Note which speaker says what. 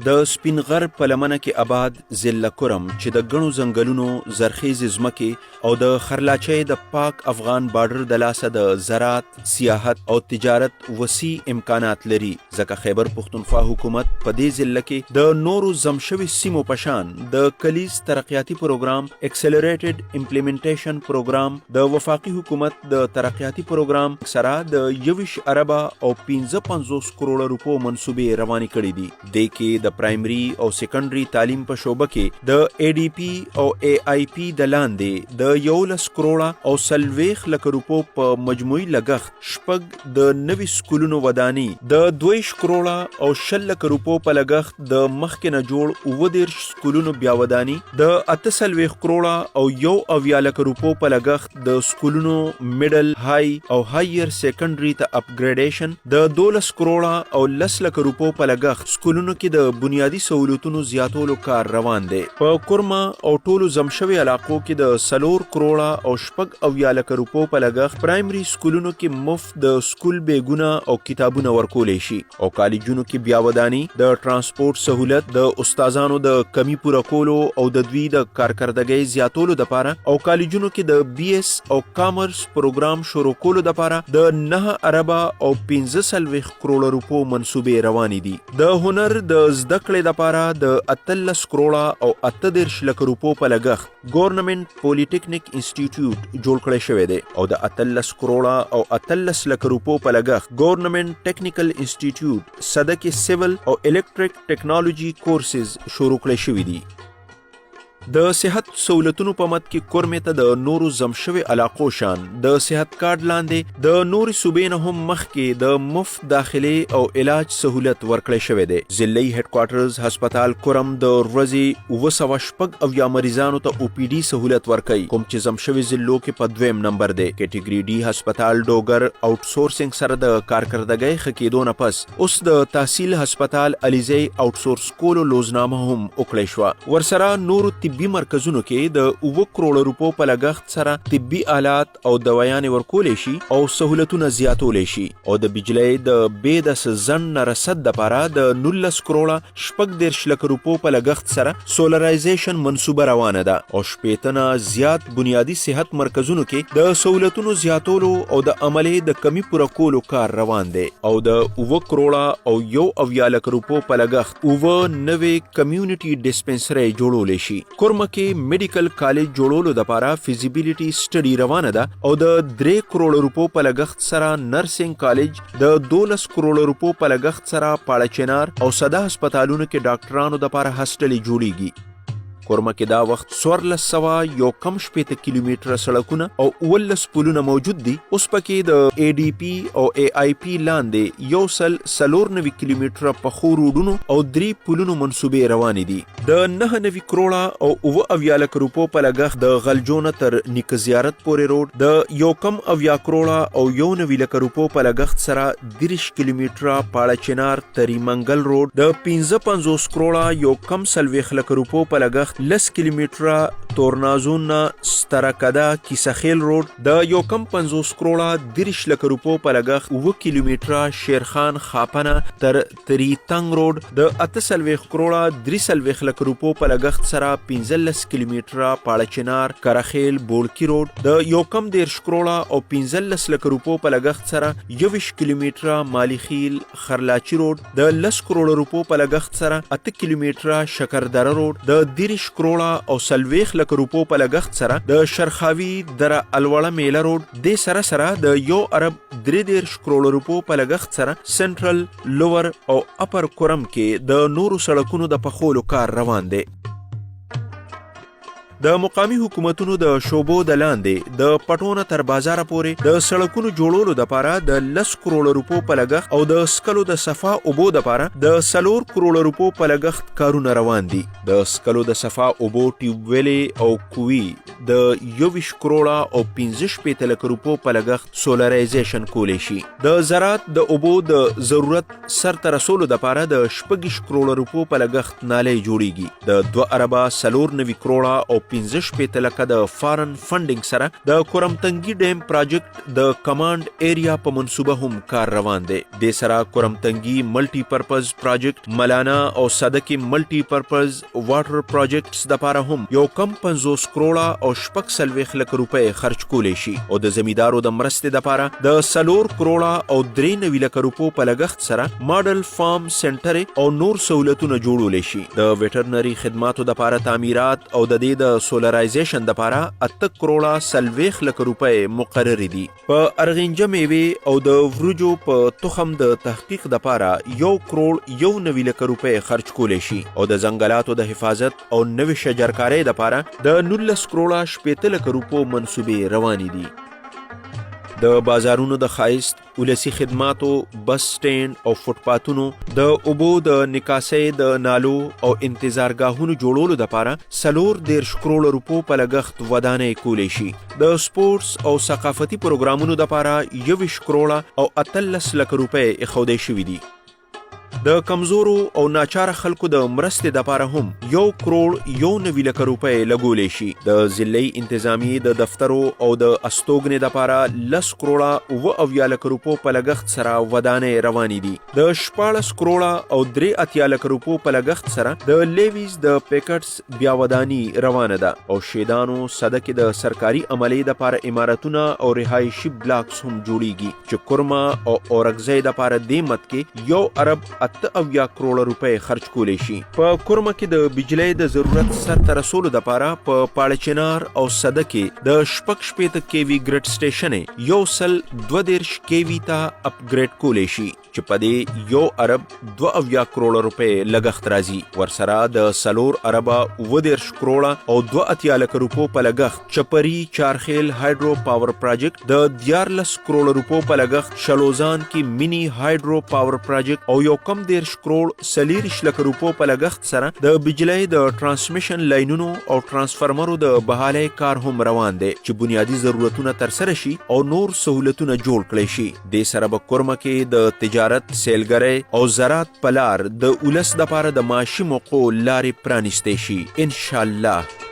Speaker 1: د سپین غر په لمنه کې آباد ضلع کرم چې د ګڼو ځنګلونو زرخیزې ځمکې او د خرلاچۍ د پاک افغان بارډر د لاسه د زراعت، سیاحت او تجارت وسیع امکانات لري، ځکه خیبر پښتونخوا حکومت په دې ضلع کې د نورو زم شوي سیمو په شان د کلیز ترقیاتي پروګرام اکسلریټډ امپلیمنټیشن پروګرام د وفاقي حکومت د ترقیاتي پروګرام سره د 21 اربه او 55 کروڑه روپو منصوبې روانې کړې دي. د کې د پرایمري او سیکنډري تعلیم په شعبه کې د ADP او AIP د لاندې د 11 کروڑه او 40 لک روپو په مجموعي لګښت شپږ د نوي سکولونو وداني، د 22 کروڑه او 60 لک روپو په لګښت د مخکې نه جوړ 19 سکولونو بیا وداني، د 48 کروڑه او 1 لک روپو په لګښت د سکولونو میډل، های او هایر سیکنډري ته اپګریډیشن، د 12 کروڑه او 10 لک روپو په لګښت سکولونو کې د بنیادی سہولتونو زیاتولو کار روان دی. په کورما او ټولو زمشوي علاقو کې د 4 کروڑه او 6 لک روپو په لګښت پرایمري سکولونو کې مفت د سکول بیګونه او کتابونه ورکولی شي، او کالجونو کې بیا وداني، د ترانسپورت سہولت، د استادانو د کمی پوره کولو او د دوی د کارکردګۍ زیاتولو لپاره، او کالجونو کې د BS او کامرس پروګرام شروع کولو لپاره د 9 اربه او 15 کروڑه روپو منصوبې روانې دي. د هنر د زده کړې لپاره د 18 کروڑه او 18 لک روپو په لګښت ګورنمنت پولیټیکنیک انسټیټیوټ جوړ کړی شوی دی، او د 18 کروڑه او 18 لک روپو په لګښت ګورنمنت ټیکنیکل انسټیټیوټ صدک سیول او الکتریک ټیکنالوژي کورسز شروع کړی شوی دي. د صحت سہولتونو په مد کې کورمې ته د نورو زمشوي علاقو شان د صحت کارت لاندې د نورو صوبې نه هم مخکې د مفت داخلي او علاج سہولت ورکړی شوی دی. ضلعي هډ کوارټرز هسپتال کورم د ورځې 280 مریضانو ته OPD سہولت ورکوي، کوم چې زمشوي ضلعو کې په 2م نمبر دی. کیټګري D هسپتال ډوګر آوټ سورسینګ سره د کارکردګۍ ښه کېدو نه پس اوس د تحصیل هسپتال علیزی آوټ سورس کولو لوزنامه هم وکړی شوه. ورسره نورو طبي مرکزونو کې د 9 کروڑه روپو په لګښت سره طبي آلات او دوايانې ورکولی شي او سہولتونه زیاتولی شي، او د بجلی د بېدس زن نه رسد دپاره د 19 کروڑه 14 لک روپو په لګښت سره سولرایزیشن منصوبه روانه ده، او 15 زیات بنیادی صحت مرکزونو کې د سہولتونو زیاتولو او د عملې د کمی پوره کولو کار روان دی، او د 9 کروڑه او 1 لک روپو په لګښت 9 نوې کمیونټي ډسپنسرۍ جوړولی شي. کورما کې میډیکل کالج جوړولو لپاره فیزیبیلیټي سټډي روانه ده، او د 3 کروڑه روپو په لګښت سره نرسنګ کالج، د 12 کروڑه روپو په لګښت سره پاړه چنار او سده هسپتالونو کې ډاکټرانو لپاره هاسټلې جوړیږي. کورما کې دا وخت 1401 کیلومتره سړکونه او 19 پلونه موجود دي. اوس پکې د ADP او AIP لاندې 194 کیلومتره پخو روډونو او 3 پلونو منصوبې روانې دي. د 9 کروڑه او 9 لک روپو په لګښت د غلجونه تر نیک زیارت پورې روډ، د 1 کروڑه او 9 لک روپو په لګښت سره 30 کیلومتره پاړه چنار تری منګل روډ، د 55 کروڑه 1 لک روپو په لګښت 10 کیلومتره تورنازون سترکدا کیسخیل روډ، د 51 کروڑه 30 لک روپو په لګښت 9 کیلومتره شیرخان خاپنه تر تری تنگ روډ، د 48 کروڑه 30 لک روپو په لګښت سره 15 کیلومتره پاړه چنار کرخیل بولکی روډ، د 11 کروڑه او 15 لک روپو په لګښت سره 21 کیلومتره مالیخیل خرلاچی روډ، د 10 کروڑه روپو په لګښت سره 8 کیلومتره شکردره روډ، د 30 کروڑه او 40 لک روپو په لګښت سره د شرخاوي دره الوړه میله روډ، د سره د 1 ارب 3 کروڑه روپو په لګښت سره سنټرل، لوور او اپر کورم کې د نورو سړکونو د پخولو کار روان دی. د مقامی حکومتونو د شوبو د لاندې د پټونه تر بازار پورې د سړکونو جوړولو لپاره د 10 کروڑه روپو په لګښت او د سکلو د صفا اوبو لپاره د 4 کروڑه روپو په لګښت کارونه روان دي. د سکلو د صفا اوبو ټیوب ویلې او کوي د 21 کروڑه او 15 لک روپو په لګښت سولرایزیشن کولی شي. د زراعت د اوبو د ضرورت سرته رسولو لپاره د 14 کروڑه روپو په لګښت نالۍ جوړیږي. د 2 اربه 94 کروڑه او 15 لکه د فارن فنډینګ سره د کورمتنګي ډیم پراجیکټ د کمانډ ایریا په منصوبه هم کار روان دی. د سره کورمتنګي ملټي پرپز پراجیکټ، ملانا او صدقي ملټي پرپز واټر پراجیکټس د لپاره هم یو کم 50 کروڑه او 40 لک روپۍ خرج کولی شي او د زمیندارو د مرستې لپاره د 4 کروڑه او 93 لک روپو په لګښت سره ماډل فارم سنټر او نور سہولتونه جوړول شي. د ویټرنري خدماتو د لپاره تعمیرات او د دې د سولرایزیشن د لپاره 8 کروڑه 40 لک روپۍ مقرر دي. په ارغنجه میوه او د ورجو په تخم د تحقیق د لپاره 1 کروڑ 9 لک روپۍ خرج کولی شي او د ځنګلاتو د حفاظت او نوې شجرکارۍ د لپاره د 19 کروڑه 80 لک روپو منصوبې روانې دي. د بازارونو د ښایست، ولسي خدماتو، بس سټینډ او فوټپاتونو، د اوبو د نکاسۍ د نالو او انتظارګاهونو جوړولو دپاره 14 کروڑ روپو په لګښت ودانۍ کولی شي. د سپورټس او ثقافتي پروګرامونو دپاره 21 کروڑه او 18 لک روپۍ ایښودی شوي دي. د کمزورو او ناچاره خلکو د مرستې دپاره هم 1 کروڑ 9 لک روپۍ لګولی شي. د ضلعي انتظامیې د دفترو او د استوګنې دپاره 10 کروڑه 9 لک روپو په لګښت سره ودانۍ روانې دي. د 14 کروڑه او 83 لک روپو په لګښت سره د لیویز د پیکټس بیا وداني روانه ده او شیدانو صدقې د سرکاري عملې دپاره عمارتونه او رهایشي بلاکس هم جوړیږي چې کورما او اورکزۍ دپاره دې مت کې 1 ارب 8 کروڑ روپۍ خرج کولی شي. په کورما کې د بجلی د ضرورت سرته رسولو دپاره په پاړه چنار او صده کې د 60 کیوي ګریډ سټیشن 122 کیوي ته اپګریډ کولی شي چې په دې 1 ارب 2 کروڑ روپۍ لګښت راځي. ورسره د 4 ارب 19 کروڑه او 2 لک روپو په لګښت چپري چارخیل هایډرو پاور پراجیکټ، د 14 کروڑ روپو په لګښت شلوزان کې مینی هایډرو پاور پراجیکټ او یو کم 10 کروڑ 40 لک روپو په لګښت سره د بجلی د ترانسمیشن لاینونو او ترانسفارمرو د بحالۍ کار هم روان دی چې بنیادی ضرورتونه ترسره شي او نور سہولتونه جوړ کړي شي. د سره به کورما کې د تجارت، سیلګرۍ او زراعت په لار د ولس دپاره د معاشي موقعو لارې پرانیستی شي ان شاء الله.